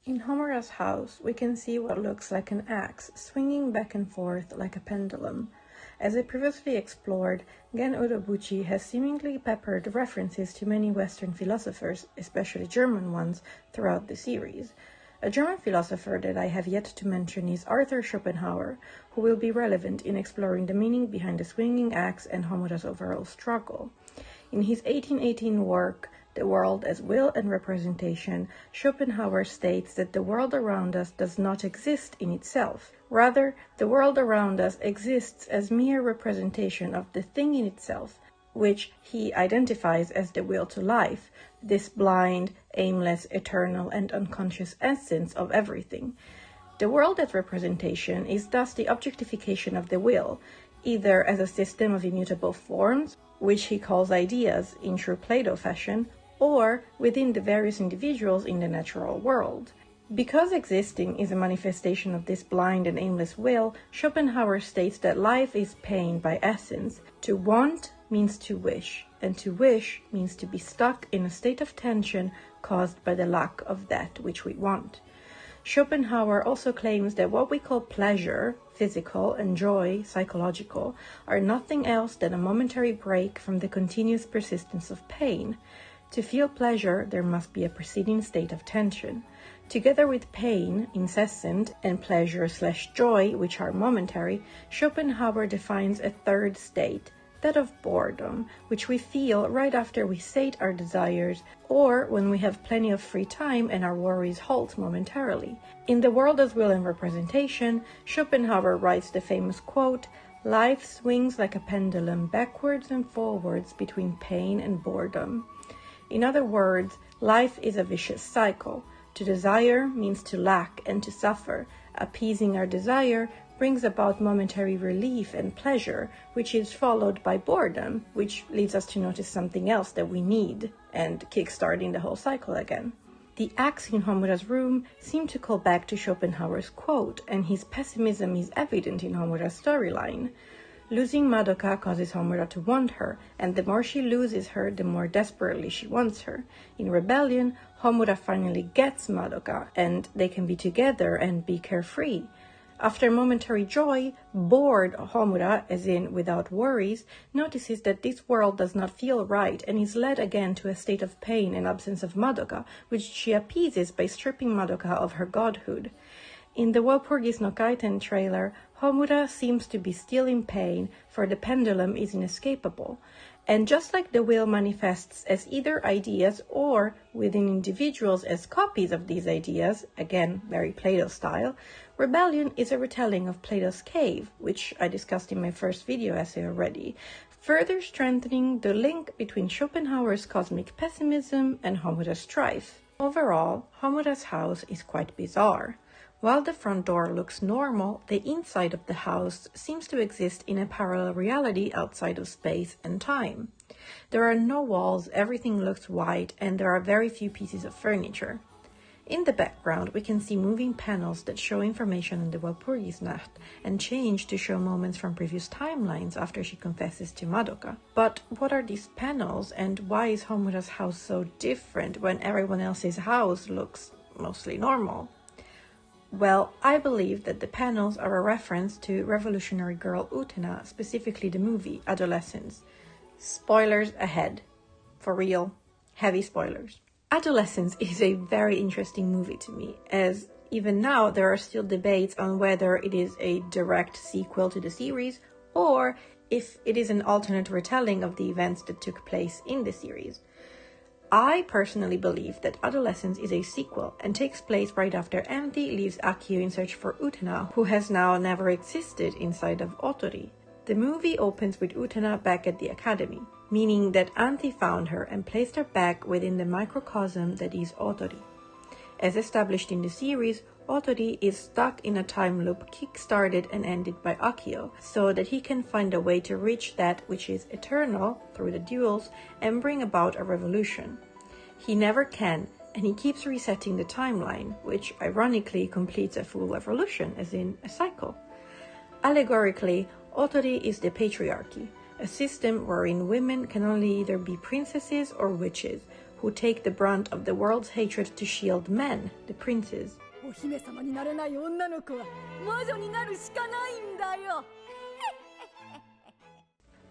In Homura's house, we can see what looks like an axe swinging back and forth like a pendulum. As I previously explored, Gen Urobuchi has seemingly peppered references to many Western philosophers, especially German ones, throughout the series. A German philosopher that I have yet to mention is Arthur Schopenhauer, who will be relevant in exploring the meaning behind the swinging axe and Homura's overall struggle. In his 1818 work, The World as Will and Representation, Schopenhauer states that the world around us does not exist in itself. Rather, the world around us exists as mere representation of the thing in itself, which he identifies as the will to life, this blind, aimless, eternal, and unconscious essence of everything. The world as representation is thus the objectification of the will, either as a system of immutable forms, which he calls ideas in true Plato fashion, or within the various individuals in the natural world. Because existing is a manifestation of this blind and aimless will, Schopenhauer states that life is pain by essence. To want means to wish, and to wish means to be stuck in a state of tension caused by the lack of that which we want. Schopenhauer also claims that what we call pleasure, physical, and joy, psychological, are nothing else than a momentary break from the continuous persistence of pain. To feel pleasure, there must be a preceding state of tension. Together with pain, incessant, and pleasure/joy, which are momentary, Schopenhauer defines a third state, that of boredom, which we feel right after we sate our desires or when we have plenty of free time and our worries halt momentarily. In The World as Will and Representation, Schopenhauer writes the famous quote, "Life swings like a pendulum backwards and forwards between pain and boredom." In other words, life is a vicious cycle. To desire means to lack and to suffer. Appeasing our desire brings about momentary relief and pleasure, which is followed by boredom, which leads us to notice something else that we need, and kickstarting the whole cycle again. The axe in Homura's room seemed to call back to Schopenhauer's quote, and his pessimism is evident in Homura's storyline. Losing Madoka causes Homura to want her, and the more she loses her, the more desperately she wants her. In Rebellion, Homura finally gets Madoka, and they can be together and be carefree. After momentary joy, bored Homura, as in without worries, notices that this world does not feel right and is led again to a state of pain and absence of Madoka, which she appeases by stripping Madoka of her godhood. In the Walpurgis no Kaiten trailer, Homura seems to be still in pain, for the pendulum is inescapable. And just like the will manifests as either ideas or within individuals as copies of these ideas, again very Plato style, Rebellion is a retelling of Plato's cave, which I discussed in my first video essay already, further strengthening the link between Schopenhauer's cosmic pessimism and Homura's strife. Overall, Homura's house is quite bizarre. While the front door looks normal, the inside of the house seems to exist in a parallel reality outside of space and time. There are no walls, everything looks white, and there are very few pieces of furniture. In the background, we can see moving panels that show information on the Walpurgisnacht and change to show moments from previous timelines after she confesses to Madoka. But what are these panels, and why is Homura's house so different when everyone else's house looks mostly normal? Well, I believe that the panels are a reference to Revolutionary Girl Utena, specifically the movie Adolescence. Spoilers ahead. For real, heavy spoilers. Adolescence is a very interesting movie to me, as even now there are still debates on whether it is a direct sequel to the series or if it is an alternate retelling of the events that took place in the series. I personally believe that Adolescence is a sequel and takes place right after Anthi leaves Akio in search for Utena, who has now never existed inside of Otori. The movie opens with Utena back at the academy, meaning that Anthi found her and placed her back within the microcosm that is Otori. As established in the series, Otori is stuck in a time loop kick-started and ended by Akio, so that he can find a way to reach that which is eternal through the duels and bring about a revolution. He never can, and he keeps resetting the timeline, which ironically completes a full revolution, as in a cycle. Allegorically, Otori is the patriarchy, a system wherein women can only either be princesses or witches, who take the brunt of the world's hatred to shield men, the princes.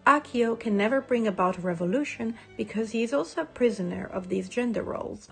Akio can never bring about a revolution because he is also a prisoner of these gender roles.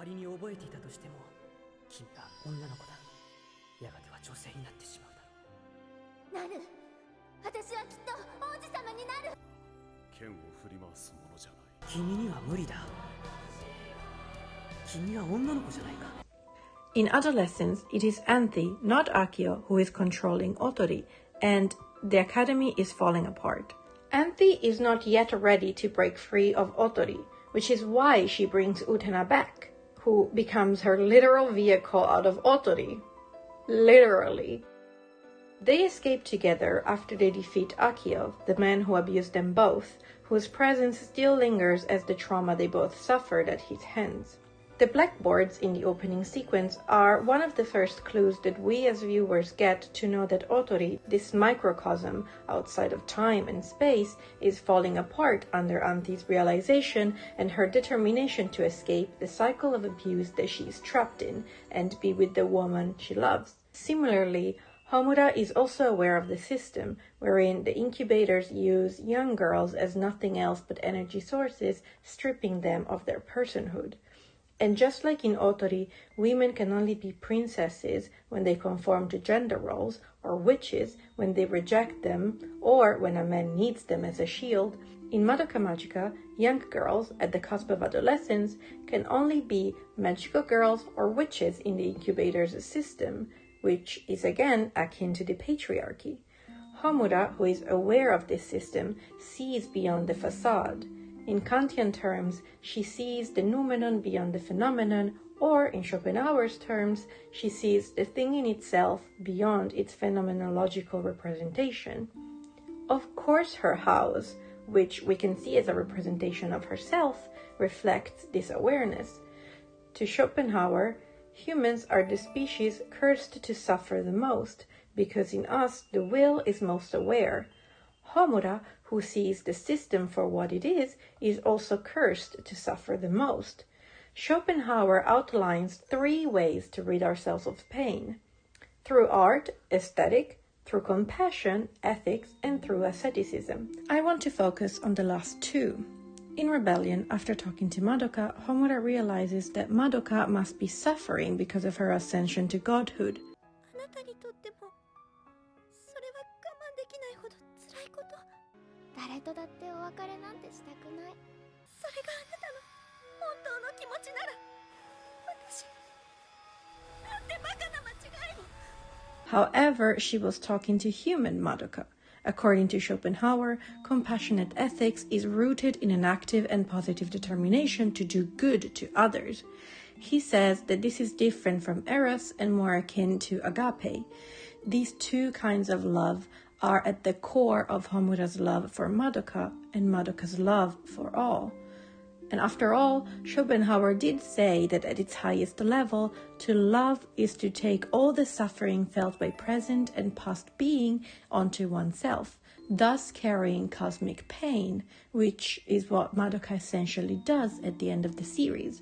In adolescence, it is Anthy, not Akio, who is controlling Otori, and the academy is falling apart. Anthy is not yet ready to break free of Otori, which is why she brings Utena back, who becomes her literal vehicle out of Otori. Literally. They escape together after they defeat Akio, the man who abused them both, whose presence still lingers as the trauma they both suffered at his hands. The blackboards in the opening sequence are one of the first clues that we as viewers get to know that Otori, this microcosm outside of time and space, is falling apart under Anthy's realization and her determination to escape the cycle of abuse that she is trapped in and be with the woman she loves. Similarly, Homura is also aware of the system, wherein the incubators use young girls as nothing else but energy sources, stripping them of their personhood. And just like in Otori, women can only be princesses when they conform to gender roles, or witches when they reject them, or when a man needs them as a shield, in Madoka Magica, young girls at the cusp of adolescence can only be magical girls or witches in the incubator's system, which is again akin to the patriarchy. Homura, who is aware of this system, sees beyond the facade. In Kantian terms, she sees the noumenon beyond the phenomenon, or in Schopenhauer's terms, she sees the thing in itself beyond its phenomenological representation. Of course, her house, which we can see as a representation of herself, reflects this awareness. To Schopenhauer, humans are the species cursed to suffer the most, because in us the will is most aware. Homura, who sees the system for what it is also cursed to suffer the most. Schopenhauer outlines 3 ways to rid ourselves of pain: through art, aesthetic, through compassion, ethics, and through asceticism. I want to focus on the last 2. In Rebellion, after talking to Madoka, Homura realizes that Madoka must be suffering because of her ascension to godhood. However, she was talking to human Madoka. According to Schopenhauer, compassionate ethics is rooted in an active and positive determination to do good to others. He says that this is different from eros and more akin to agape. These 2 kinds of love are at the core of Homura's love for Madoka and Madoka's love for all. And after all, Schopenhauer did say that at its highest level, to love is to take all the suffering felt by present and past being onto oneself, thus carrying cosmic pain, which is what Madoka essentially does at the end of the series.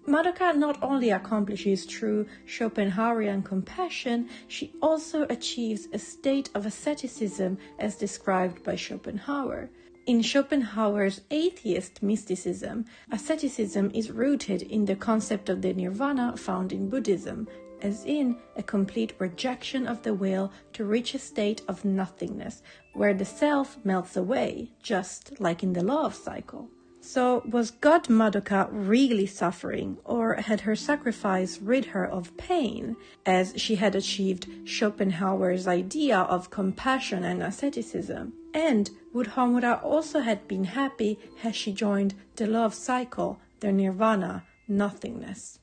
Madoka not only accomplishes true Schopenhauerian compassion, she also achieves a state of asceticism as described by Schopenhauer. In Schopenhauer's atheist mysticism, asceticism is rooted in the concept of the nirvana found in Buddhism, as in a complete rejection of the will to reach a state of nothingness, where the self melts away, just like in the law of cycle. So, was God Madoka really suffering, or had her sacrifice rid her of pain, as she had achieved Schopenhauer's idea of compassion and asceticism? And would Homura also have been happy had she joined the love cycle, the nirvana, nothingness?